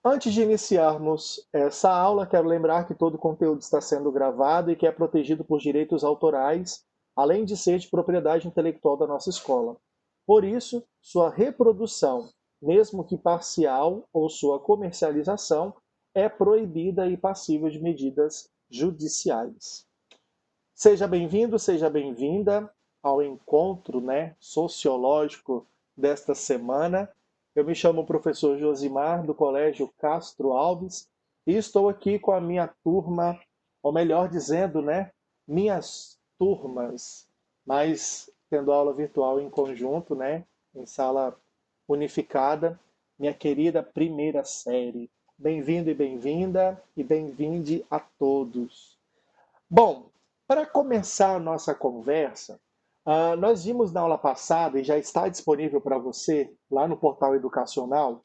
Antes de iniciarmos essa aula, quero lembrar que todo o conteúdo está sendo gravado e que é protegido por direitos autorais, além de ser de propriedade intelectual da nossa escola. Por isso, sua reprodução, mesmo que parcial, ou sua comercialização, é proibida e passível de medidas judiciais. Seja bem-vindo, seja bem-vinda ao encontro, sociológico desta semana. Eu me chamo o professor Josimar, do Colégio Castro Alves, e estou aqui com a minha turma, ou melhor dizendo, minhas turmas, mas tendo aula virtual em conjunto, em sala unificada, minha querida primeira série. Bem-vindo e bem-vinde a todos. Bom, para começar a nossa conversa, nós vimos na aula passada, e já está disponível para você lá no portal educacional,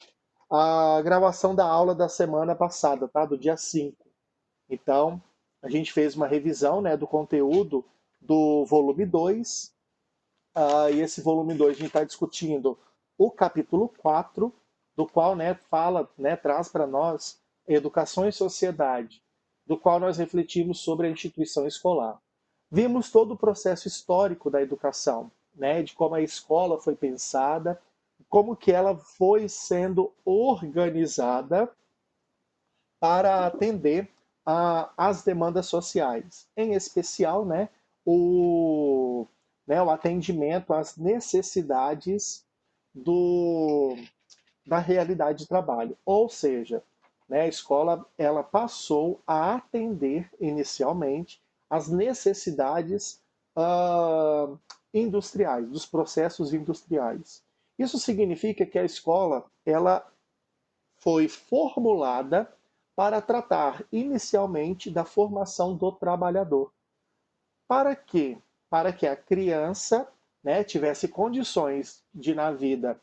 a gravação da aula da semana passada, tá? Do dia 5. Então, a gente fez uma revisão, do conteúdo do volume 2, e esse volume 2 a gente está discutindo o capítulo 4, do qual fala, traz para nós educação e sociedade, do qual nós refletimos sobre a instituição escolar. Vimos todo o processo histórico da educação, de como a escola foi pensada, como que ela foi sendo organizada para atender às demandas sociais, em especial, o, o atendimento às necessidades do, da realidade de trabalho. Ou seja, a escola ela passou a atender inicialmente as necessidades uh, industriais, dos processos industriais. Isso significa que a escola ela foi formulada para tratar inicialmente da formação do trabalhador. Para quê? Para que a criança tivesse condições de, na vida,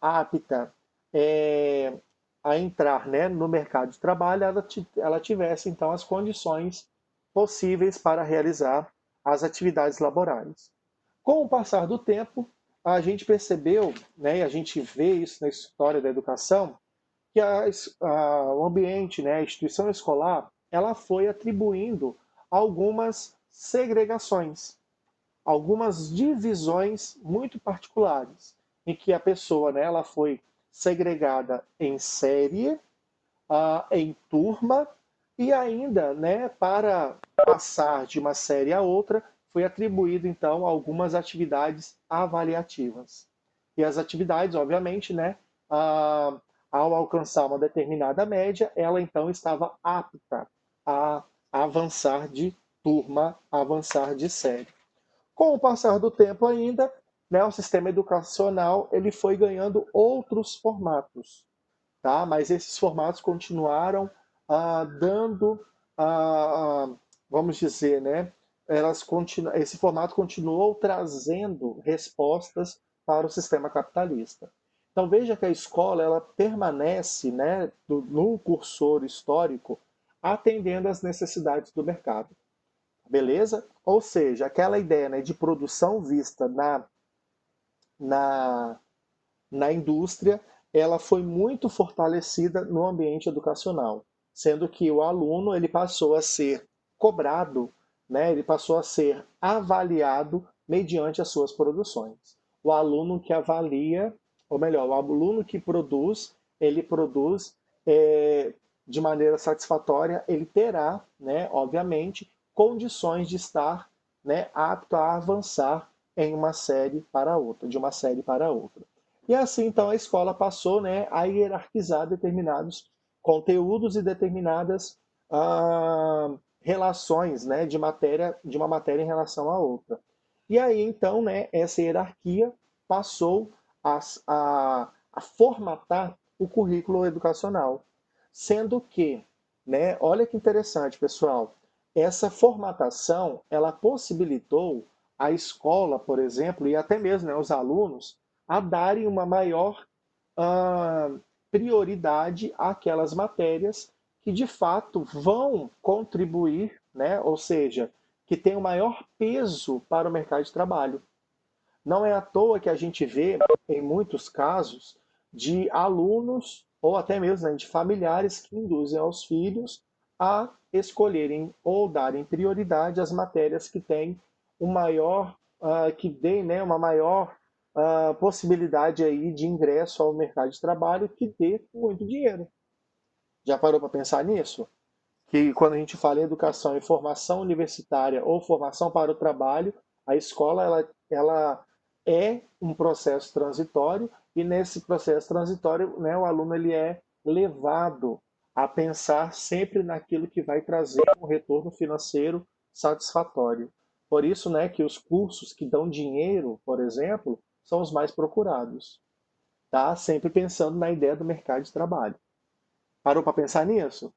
apta a entrar no mercado de trabalho, ela tivesse, então, as condições possíveis para realizar as atividades laborais. Com o passar do tempo, a gente percebeu, e a gente vê isso na história da educação, que o ambiente, a instituição escolar, ela foi atribuindo algumas segregações, algumas divisões muito particulares, em que a pessoa, ela foi segregada em série, em turma, e ainda, para passar de uma série a outra, foi atribuído então algumas atividades avaliativas. E as atividades, obviamente, ao alcançar uma determinada média, ela então estava apta a avançar de turma, a avançar de série. Com o passar do tempo ainda, o sistema educacional ele foi ganhando outros formatos, tá? Mas esses formatos continuaram dando, vamos dizer, esse formato continuou trazendo respostas para o sistema capitalista. Então veja que a escola ela permanece, no cursor histórico, atendendo às necessidades do mercado. Beleza? Ou seja, aquela ideia, de produção vista na, na indústria, ela foi muito fortalecida no ambiente educacional, sendo que o aluno ele passou a ser cobrado, ele passou a ser avaliado mediante as suas produções. O aluno que avalia, ou melhor, o aluno que produz, ele produz de maneira satisfatória, ele terá, obviamente, condições de estar, apto a avançar em uma série para outra, de uma série para outra. E assim, então, a escola passou, a hierarquizar determinados conteúdos e determinadas relações, de uma matéria em relação à outra. E aí, então, essa hierarquia passou a formatar o currículo educacional. Sendo que, olha que interessante, pessoal, essa formatação, ela possibilitou a escola, por exemplo, e até mesmo os alunos, a darem uma maior prioridade àquelas matérias que de fato vão contribuir, ou seja, que tem o maior peso para o mercado de trabalho. Não é à toa que a gente vê, em muitos casos, de alunos ou até mesmo, né, de familiares que induzem aos filhos a escolherem ou darem prioridade às matérias que têm o maior, que deem, né, uma maior possibilidade aí de ingresso ao mercado de trabalho, que dê muito dinheiro. Já parou para pensar nisso? Que quando a gente fala em educação e formação universitária ou formação para o trabalho, a escola ela é um processo transitório, e nesse processo transitório, né, o aluno ele é levado a pensar sempre naquilo que vai trazer um retorno financeiro satisfatório. Por isso, né, que os cursos que dão dinheiro, por exemplo, são os mais procurados, tá? Sempre pensando na ideia do mercado de trabalho. Parou para pensar nisso?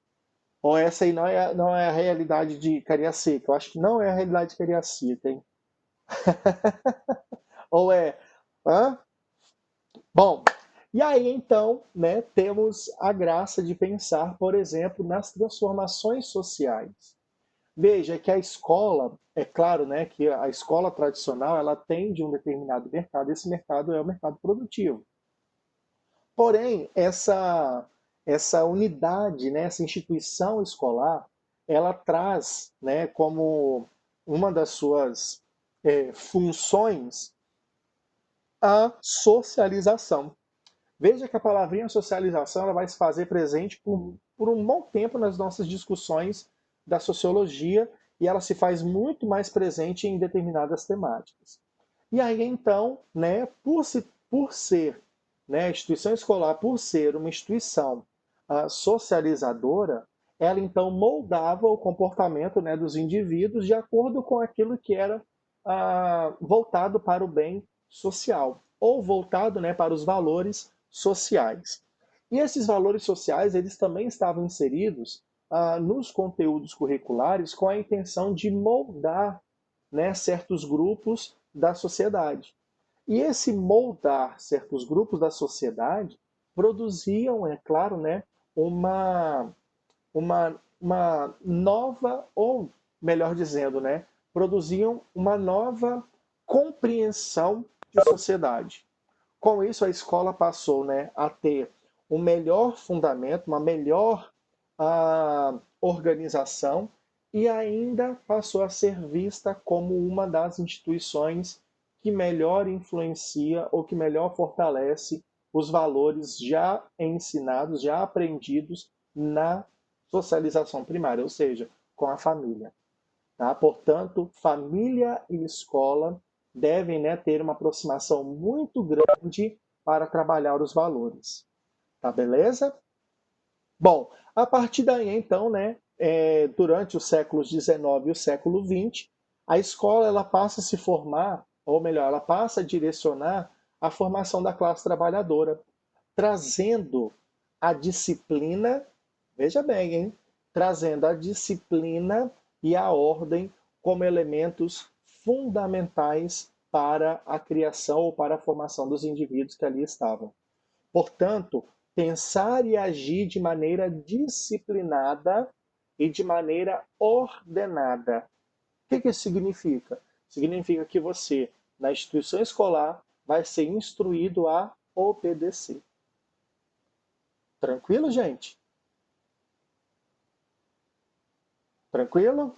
Ou essa aí não é a realidade de Cariacica? Eu acho que não é a realidade de Cariacica, hein? Ou é? Hã? Bom, e aí então, né, temos a graça de pensar, por exemplo, nas transformações sociais. Veja que a escola, é claro, né, que a escola tradicional ela atende um determinado mercado, esse mercado é o mercado produtivo. Porém, essa unidade, né, essa instituição escolar, ela traz, né, como uma das suas funções a socialização. Veja que a palavrinha socialização ela vai se fazer presente por um bom tempo nas nossas discussões da sociologia, e ela se faz muito mais presente em determinadas temáticas. E aí, então, né, por ser, né, a instituição escolar, por ser uma instituição socializadora, ela então moldava o comportamento, né, dos indivíduos de acordo com aquilo que era voltado para o bem social, ou voltado, né, para os valores sociais. E esses valores sociais, eles também estavam inseridos nos conteúdos curriculares com a intenção de moldar, né, certos grupos da sociedade. E esse moldar certos grupos da sociedade produziam, é claro, né, uma nova, ou melhor dizendo, né, produziam uma nova compreensão de sociedade. Com isso, a escola passou, né, a ter um melhor fundamento, uma melhor organização, e ainda passou a ser vista como uma das instituições que melhor influencia ou que melhor fortalece os valores já ensinados, já aprendidos na socialização primária, ou seja, com a família. Tá? Portanto, família e escola devem, né, ter uma aproximação muito grande para trabalhar os valores. Tá beleza? Bom, a partir daí, então, né, durante os séculos XIX e o século XX, a escola ela passa a se formar, ou melhor, ela passa a direcionar a formação da classe trabalhadora, trazendo a disciplina, veja bem, hein? Trazendo a disciplina e a ordem como elementos fundamentais para a criação ou para a formação dos indivíduos que ali estavam. Portanto, pensar e agir de maneira disciplinada e de maneira ordenada. O que isso significa? Significa que você, na instituição escolar, vai ser instruído a obedecer. Tranquilo, gente? Tranquilo?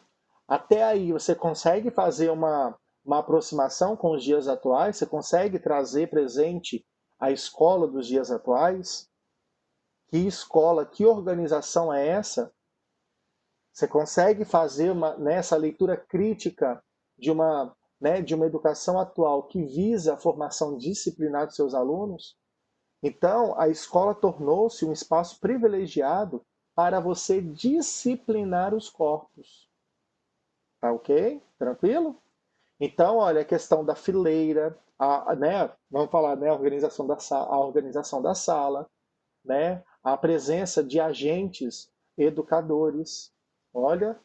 Até aí você consegue fazer uma aproximação com os dias atuais? Você consegue trazer presente a escola dos dias atuais? Que escola, que organização é essa? Você consegue fazer essa leitura crítica de uma educação atual que visa a formação disciplinar dos seus alunos? Então, a escola tornou-se um espaço privilegiado para você disciplinar os corpos. Tá ok? Tranquilo? Então, olha, a questão da fileira, né, vamos falar, né, a organização da sala, né, a presença de agentes educadores. Olha,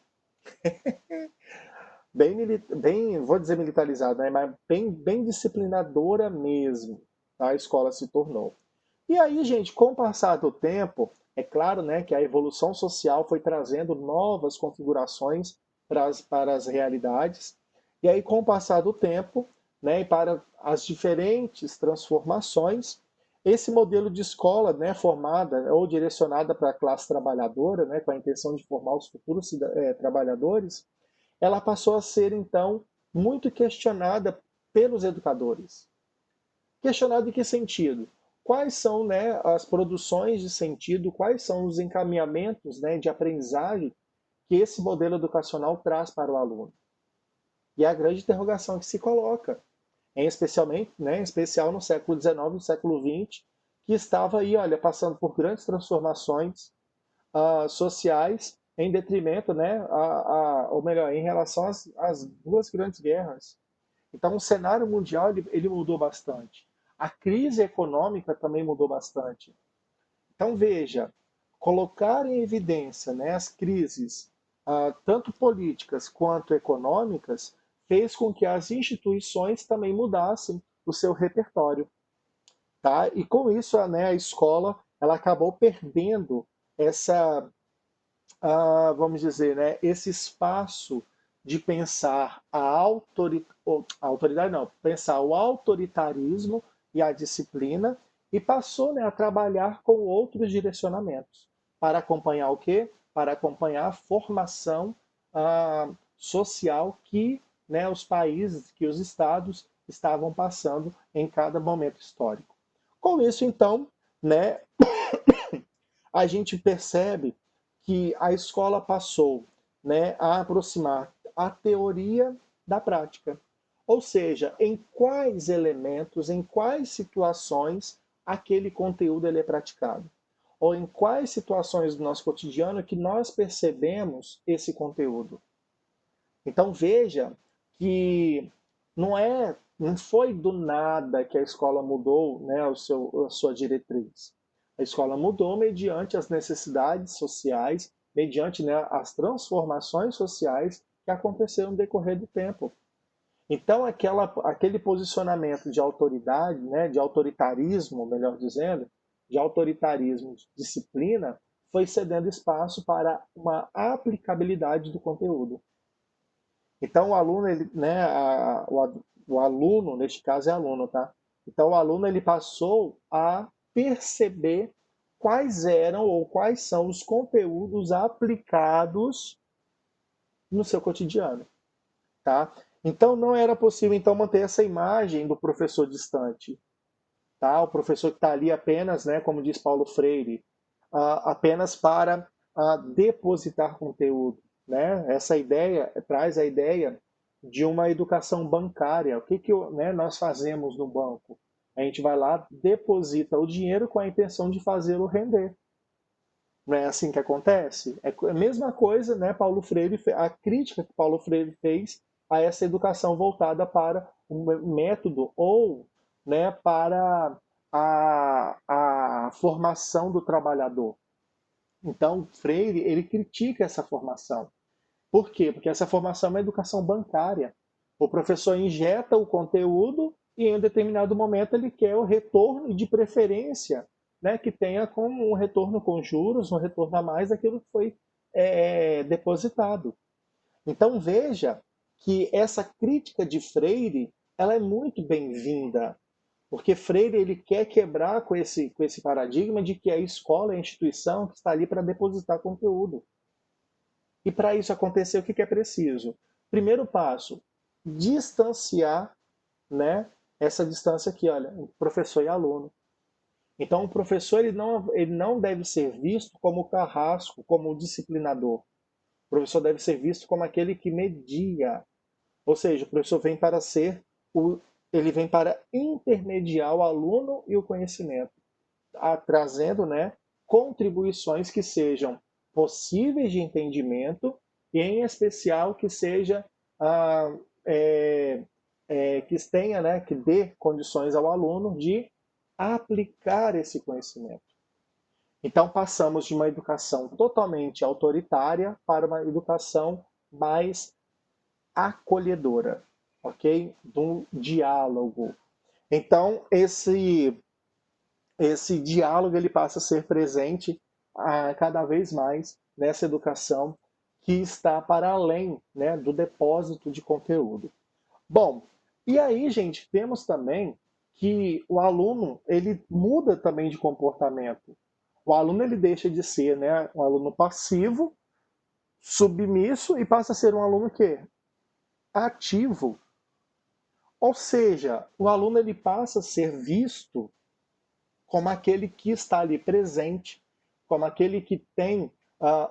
bem, vou dizer militarizado, né, mas bem disciplinadora mesmo, tá? A escola se tornou. E aí, gente, com o passar do tempo, é claro, né, que a evolução social foi trazendo novas configurações para as realidades. E aí, com o passar do tempo, né, e para as diferentes transformações, Esse modelo de escola, né, formada ou direcionada para a classe trabalhadora, né, com a intenção de formar os futuros trabalhadores, ela passou a ser, então, muito questionada pelos educadores. Questionado em que sentido? Quais são, né, as produções de sentido, quais são os encaminhamentos, né, de aprendizagem que esse modelo educacional traz para o aluno? E é a grande interrogação que se coloca, em especial no século XIX, no século XX, que estava aí, olha, passando por grandes transformações sociais em detrimento, né, ou melhor, em relação às duas grandes guerras. Então, o cenário mundial ele mudou bastante. A crise econômica também mudou bastante. Então, veja, colocar em evidência, né, as crises, tanto políticas quanto econômicas, fez com que as instituições também mudassem o seu repertório. Tá? E com isso, né, a escola ela acabou perdendo essa, vamos dizer, né, esse espaço de pensar a autoridade, não, pensar o autoritarismo e a disciplina e passou, né, a trabalhar com outros direcionamentos para acompanhar o quê? Para acompanhar a formação social que, né, os países, que os estados estavam passando em cada momento histórico. Com isso, então, né, a gente percebe que a escola passou, né, a aproximar a teoria da prática. Ou seja, em quais elementos, em quais situações aquele conteúdo ele é praticado. Ou em quais situações do nosso cotidiano que nós percebemos esse conteúdo. Então veja que não foi do nada que a escola mudou, né, a sua diretriz. A escola mudou mediante as necessidades sociais, mediante, né, as transformações sociais que aconteceram no decorrer do tempo. Então aquele posicionamento de autoridade, né, de autoritarismo, melhor dizendo, de autoritarismo, de disciplina, foi cedendo espaço para uma aplicabilidade do conteúdo. Então, o aluno, ele, né, o aluno, neste caso é aluno, tá? Então, o aluno ele passou a perceber quais eram ou quais são os conteúdos aplicados no seu cotidiano, tá? Então, não era possível então manter essa imagem do professor distante, tá? O professor que está ali apenas, né, como diz Paulo Freire, apenas para depositar conteúdo, né? Essa ideia traz a ideia de uma educação bancária. O que né, nós fazemos no banco? A gente vai lá, deposita o dinheiro com a intenção de fazê-lo render. Não é assim que acontece? É a mesma coisa, né? Paulo Freire, a crítica que Paulo Freire fez a essa educação voltada para um método ou, né, para a formação do trabalhador. Então, Freire, ele critica essa formação. Por quê? Porque essa formação é uma educação bancária. O professor injeta o conteúdo e em um determinado momento ele quer o retorno de preferência, né, que tenha como um retorno com juros, um retorno a mais daquilo que foi depositado. Então veja que essa crítica de Freire ela é muito bem-vinda, porque Freire ele quer quebrar com esse paradigma de que a escola é a instituição que está ali para depositar conteúdo. E para isso acontecer, o que é preciso? Primeiro passo, distanciar, né, essa distância aqui, olha, professor e aluno. Então, o professor ele não deve ser visto como carrasco, como disciplinador. O professor deve ser visto como aquele que media. Ou seja, o professor vem para ser ele vem para intermediar o aluno e o conhecimento, trazendo, né, contribuições que sejam possíveis de entendimento e, em especial, que seja ah, é, que tenha, né, que dê condições ao aluno de aplicar esse conhecimento. Então, passamos de uma educação totalmente autoritária para uma educação mais acolhedora, ok? Do diálogo. Então, esse diálogo ele passa a ser presente cada vez mais nessa educação que está para além, né, do depósito de conteúdo. Bom, e aí, gente, temos também que o aluno ele muda também de comportamento. O aluno ele deixa de ser, né, um aluno passivo, submisso e passa a ser um aluno que ativo. Ou seja, o aluno ele passa a ser visto como aquele que está ali presente, como aquele que tem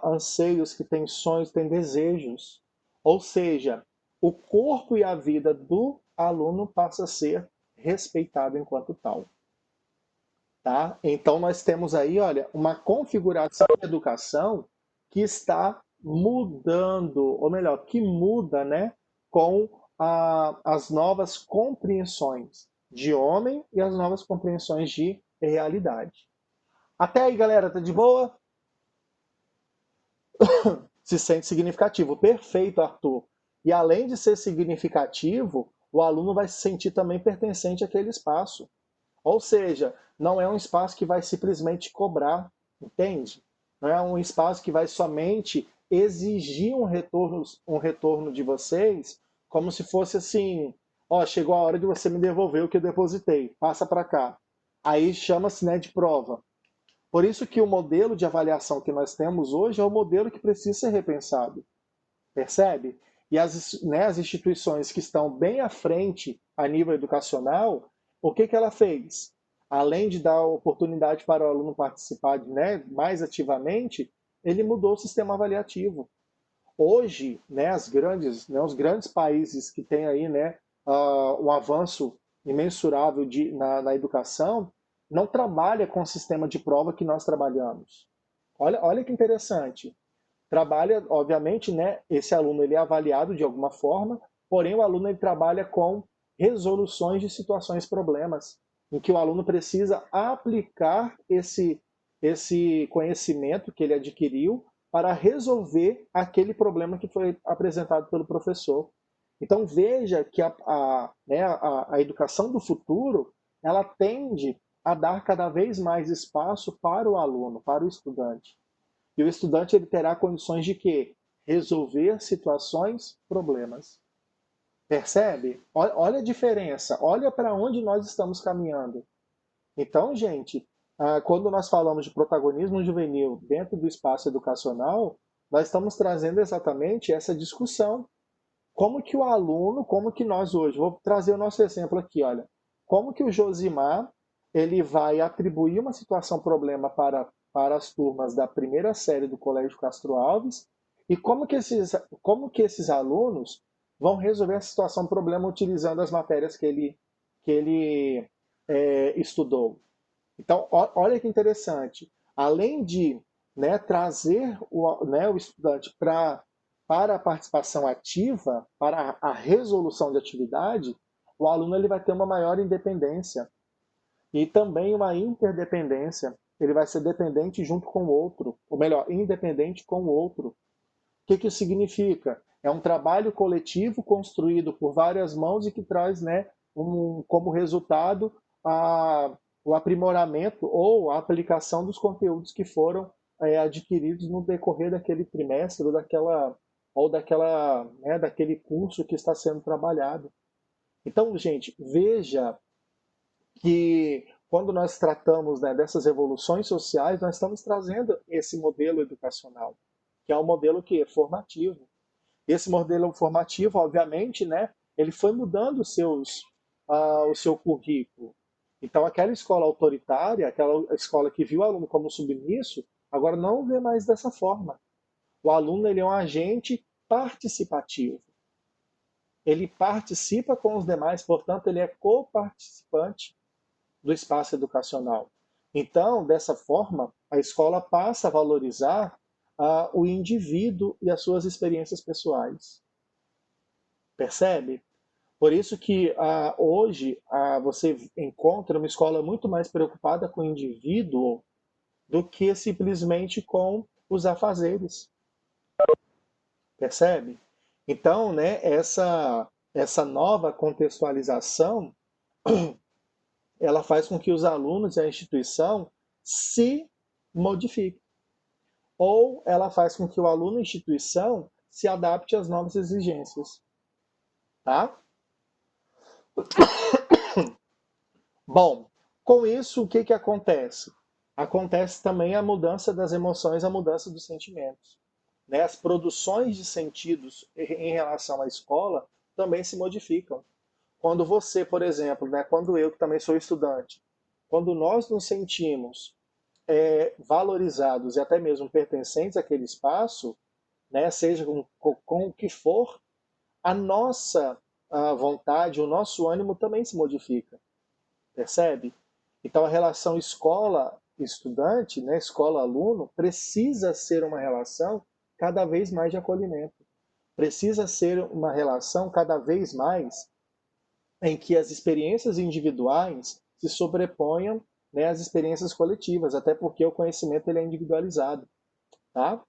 anseios, que tem sonhos, tem desejos. Ou seja, o corpo e a vida do aluno passa a ser respeitado enquanto tal. Tá? Então nós temos aí, olha, uma configuração de educação que está mudando, ou melhor, que muda, né, com as novas compreensões de homem e as novas compreensões de realidade. Até aí, galera, tá de boa? Se sente significativo. Perfeito, Arthur. E além de ser significativo, o aluno vai se sentir também pertencente àquele espaço. Ou seja, não é um espaço que vai simplesmente cobrar, entende? Não é um espaço que vai somente exigir um retorno de vocês, como se fosse assim, ó, chegou a hora de você me devolver o que eu depositei, passa para cá. Aí chama-se, né, de prova. Por isso que o modelo de avaliação que nós temos hoje é o modelo que precisa ser repensado, percebe? E as instituições que estão bem à frente a nível educacional, o que ela fez? Além de dar oportunidade para o aluno participar, né, mais ativamente, ele mudou o sistema avaliativo. Hoje, né, os grandes países que têm aí, né, um avanço imensurável na educação, não trabalha com o sistema de prova que nós trabalhamos. Olha que interessante. Trabalha, obviamente, né, esse aluno ele é avaliado de alguma forma, porém o aluno ele trabalha com resoluções de situações, problemas, em que o aluno precisa aplicar esse conhecimento que ele adquiriu para resolver aquele problema que foi apresentado pelo professor. Então veja que né, a educação do futuro ela tende a dar cada vez mais espaço para o aluno, para o estudante. E o estudante ele terá condições de quê? Resolver situações, problemas. Percebe? Olha a diferença, olha para onde nós estamos caminhando. Então, gente, quando nós falamos de protagonismo juvenil dentro do espaço educacional, nós estamos trazendo exatamente essa discussão. Como que o aluno, como que nós hoje, vou trazer o nosso exemplo aqui, olha, como que o Josimar ele vai atribuir uma situação problema para as turmas da primeira série do Colégio Castro Alves e como que esses alunos vão resolver a situação problema utilizando as matérias que ele estudou. Então, olha que interessante. Além de, né, trazer o estudante para a participação ativa, para a resolução de atividade, o aluno ele vai ter uma maior independência e também uma interdependência. Ele vai ser dependente junto com o outro, ou melhor, independente com o outro. O que isso significa? É um trabalho coletivo construído por várias mãos e que traz, né, como resultado o aprimoramento ou a aplicação dos conteúdos que foram adquiridos no decorrer daquele trimestre ou daquele curso que está sendo trabalhado. Então, gente, veja que quando nós tratamos, né, dessas evoluções sociais, nós estamos trazendo esse modelo educacional, que é um modelo que é formativo. Esse modelo formativo, obviamente, né, ele foi mudando o seu currículo. Então, aquela escola autoritária, aquela escola que viu o aluno como submisso, agora não vê mais dessa forma. O aluno ele é um agente participativo. Ele participa com os demais, portanto, ele é coparticipante do espaço educacional. Então, dessa forma, a escola passa a valorizar o indivíduo e as suas experiências pessoais. Percebe? Por isso que hoje você encontra uma escola muito mais preocupada com o indivíduo do que simplesmente com os afazeres. Percebe? Então, né, essa nova contextualização ela faz com que os alunos e a instituição se modifiquem. Ou ela faz com que o aluno e a instituição se adapte às novas exigências. Tá? Bom, com isso, o que que acontece? Acontece também a mudança das emoções, a mudança dos sentimentos, né? As produções de sentidos em relação à escola também se modificam. Quando você, por exemplo, né, quando eu, que também sou estudante, quando nós nos sentimos valorizados e até mesmo pertencentes àquele espaço, né, seja com o que for, a vontade, o nosso ânimo também se modifica, percebe? Então a relação escola-estudante, né, escola-aluno, precisa ser uma relação cada vez mais de acolhimento. Precisa ser uma relação cada vez mais em que as experiências individuais se sobreponham, né, às experiências coletivas, até porque o conhecimento ele é individualizado, tá?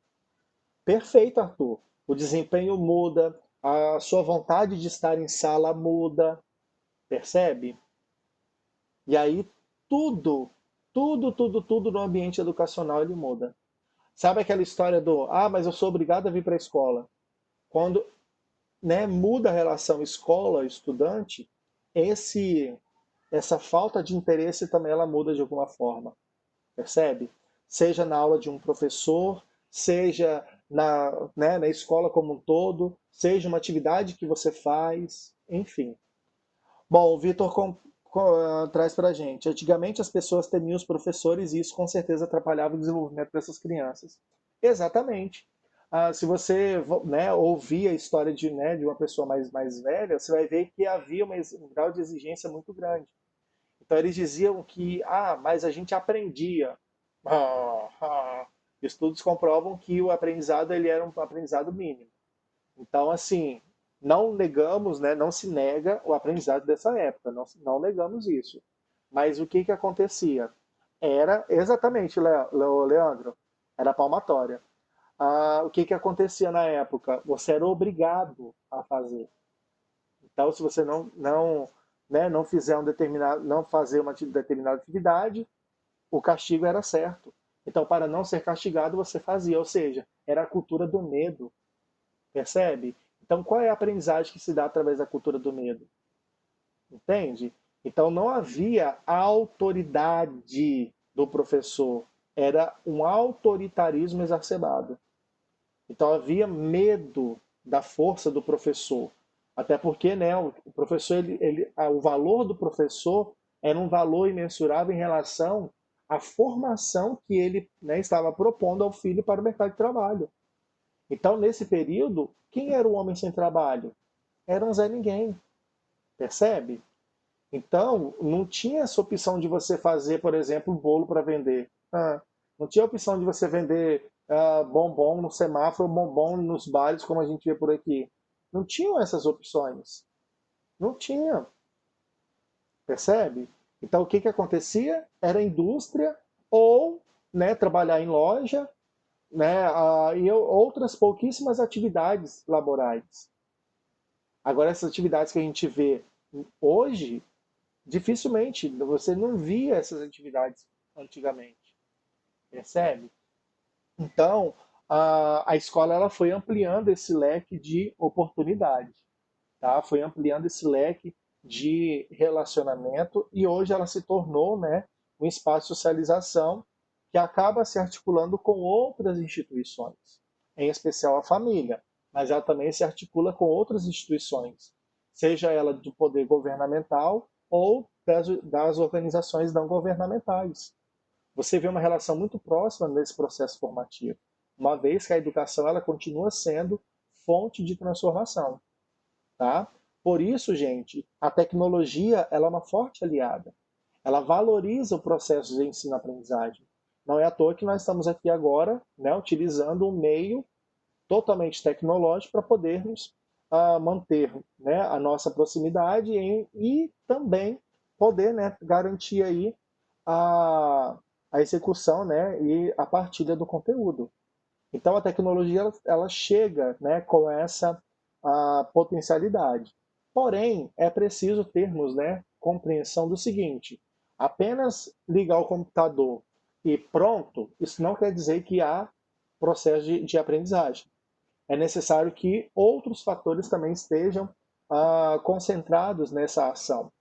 Perfeito, Arthur. O desempenho muda, a sua vontade de estar em sala muda, percebe? E aí tudo no ambiente educacional ele muda. Sabe aquela história do, mas eu sou obrigado a vir para a escola? Quando, né, muda a relação escola-estudante, esse essa falta de interesse também ela muda de alguma forma, percebe? Seja na aula de um professor, seja na escola como um todo, seja uma atividade que você faz, enfim. Bom, o Vitor traz para a gente. Antigamente as pessoas temiam os professores e isso com certeza atrapalhava o desenvolvimento dessas crianças. Exatamente. Se você né, ouvir a história de uma pessoa mais velha, você vai ver que havia um grau de exigência muito grande. Então eles diziam que, mas a gente aprendia. Ah, ah. Estudos comprovam que o aprendizado ele era um aprendizado mínimo. Então, assim, não negamos, né, não se nega o aprendizado dessa época, não negamos isso. Mas o que que acontecia? Era exatamente, Leandro, era palmatória. O que que acontecia na época? Você era obrigado a fazer. Então, se você não fizer não fazer uma determinada atividade, o castigo era certo. Então, para não ser castigado, você fazia, ou seja, era a cultura do medo, percebe? Então, qual é a aprendizagem que se dá através da cultura do medo? Entende? Então, não havia autoridade do professor, era um autoritarismo exacerbado. Então, havia medo da força do professor. Até porque, né, o professor, o valor do professor era um valor imensurável em relação à formação que ele, né, estava propondo ao filho para o mercado de trabalho. Então, nesse período, quem era o homem sem trabalho? Era um Zé Ninguém, percebe? Então, não tinha essa opção de você fazer, por exemplo, um bolo para vender. Não tinha opção de você vender bombom no semáforo, bombom nos bares, como a gente vê por aqui. Não tinham essas opções. Não tinha, percebe? Então, o que, que acontecia? Era indústria ou né, trabalhar em loja, né, e outras pouquíssimas atividades laborais. Agora, essas atividades que a gente vê hoje, dificilmente você não via essas atividades antigamente, percebe? Então, a escola ela foi ampliando esse leque de oportunidades, tá? Foi ampliando esse leque de relacionamento e hoje ela se tornou, né, um espaço de socialização que acaba se articulando com outras instituições, em especial a família, mas ela também se articula com outras instituições, seja ela do poder governamental ou das organizações não governamentais. Você vê uma relação muito próxima nesse processo formativo, uma vez que a educação ela continua sendo fonte de transformação, tá? Por isso, gente, a tecnologia ela é uma forte aliada. Ela valoriza o processo de ensino-aprendizagem. Não é à toa que nós estamos aqui agora, né, utilizando um meio totalmente tecnológico para podermos manter, né, a nossa proximidade e também poder, né, garantir aí a execução, né, e a partilha do conteúdo. Então a tecnologia ela chega, né, com essa potencialidade. Porém, é preciso termos, né, compreensão do seguinte: apenas ligar o computador e pronto, isso não quer dizer que há processo de aprendizagem. É necessário que outros fatores também estejam concentrados nessa ação.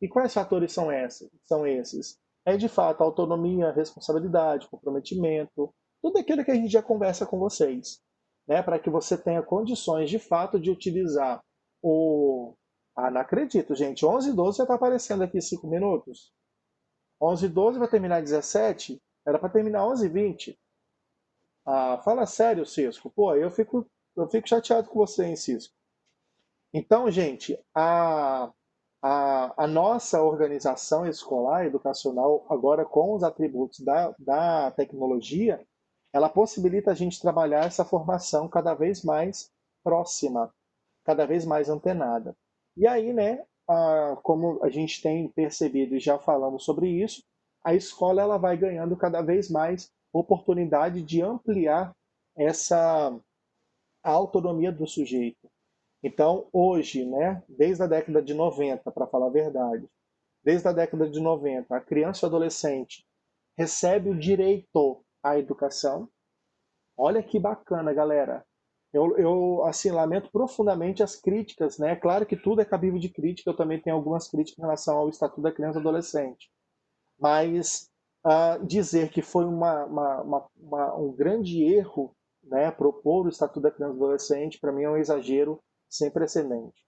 E quais fatores são esses? É de fato autonomia, responsabilidade, comprometimento, tudo aquilo que a gente já conversa com vocês, né? Para que você tenha condições de fato de utilizar o. Ah, não acredito, gente. 11h12 já está aparecendo aqui 5 minutos. 11h12 vai terminar 17. Era para terminar 11h20. Ah, fala sério, Cisco. Pô, eu fico chateado com você, hein, Cisco. Então, gente, a nossa organização escolar, educacional, agora com os atributos da tecnologia, ela possibilita a gente trabalhar essa formação cada vez mais próxima, cada vez mais antenada. E aí, né, como a gente tem percebido e já falamos sobre isso, a escola ela vai ganhando cada vez mais oportunidade de ampliar essa autonomia do sujeito. Então, hoje, né, desde a década de 90, para falar a verdade, desde a década de 90, a criança e o adolescente recebe o direito à educação. Olha que bacana, galera. Eu assim, lamento profundamente as críticas, né? Claro que tudo é cabível de crítica, eu também tenho algumas críticas em relação ao Estatuto da Criança e do Adolescente. Mas dizer que foi um grande erro, né, propor o Estatuto da Criança e do Adolescente, para mim é um exagero sem precedente.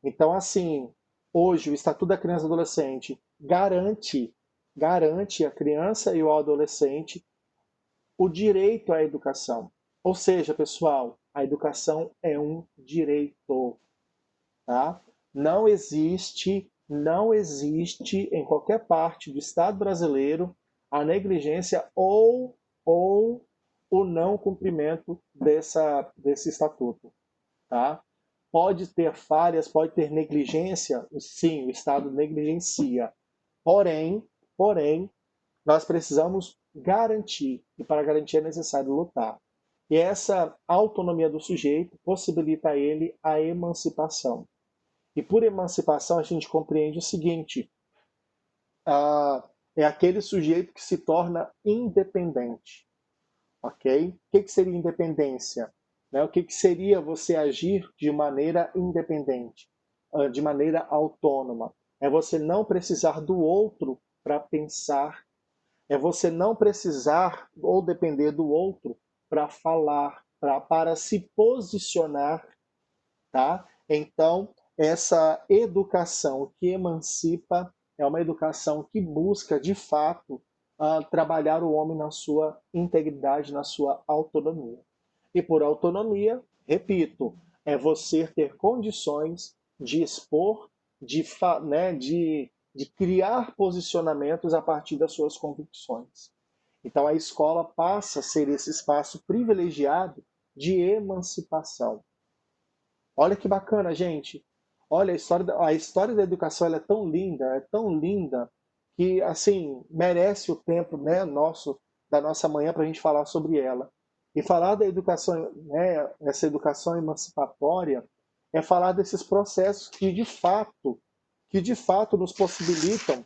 Então, assim, hoje o Estatuto da Criança e do Adolescente garante à criança e ao adolescente o direito à educação. Ou seja, pessoal, a educação é um direito, tá? Não existe em qualquer parte do Estado brasileiro a negligência ou o não cumprimento desse estatuto, tá? Pode ter falhas, pode ter negligência, sim, o Estado negligencia. Porém, nós precisamos garantir, e para garantir é necessário lutar. E essa autonomia do sujeito possibilita a ele a emancipação. E por emancipação a gente compreende o seguinte: é aquele sujeito que se torna independente. Ok? O que seria independência? Né? O que seria você agir de maneira independente, de maneira autônoma? É você não precisar do outro para pensar, é você não precisar ou depender do outro para falar, para se posicionar, tá? Então, essa educação que emancipa é uma educação que busca, de fato, trabalhar o homem na sua integridade, na sua autonomia. E por autonomia, repito, é você ter condições de expor, de criar posicionamentos a partir das suas convicções. Então a escola passa a ser esse espaço privilegiado de emancipação. Olha que bacana, gente. Olha, a história da educação ela é tão linda, que assim merece o tempo, né, da nossa manhã para a gente falar sobre ela. E falar da educação, né, essa educação emancipatória, é falar desses processos que de fato nos possibilitam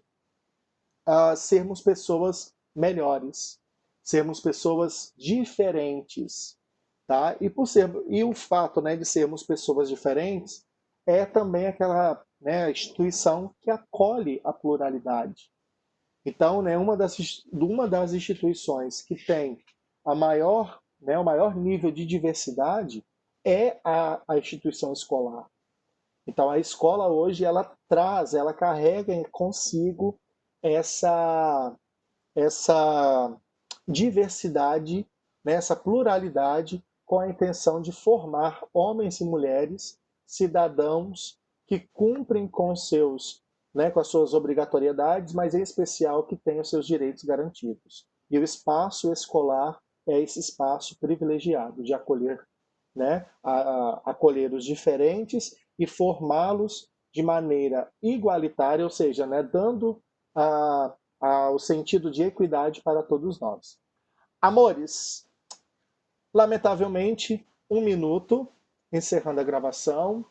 sermos pessoas melhores, sermos pessoas diferentes, tá? E o fato, né, de sermos pessoas diferentes é também aquela, né, instituição que acolhe a pluralidade. Então, né, uma das instituições que tem o maior nível de diversidade é a instituição escolar. Então, a escola hoje ela carrega consigo essa essa diversidade, né, essa pluralidade, com a intenção de formar homens e mulheres, cidadãos que cumprem com as suas obrigatoriedades, mas em especial que têm os seus direitos garantidos. E o espaço escolar é esse espaço privilegiado de acolher, né, acolher os diferentes e formá-los de maneira igualitária, ou seja, né, dando o sentido de equidade para todos nós. Amores, lamentavelmente, 1 minuto, encerrando a gravação.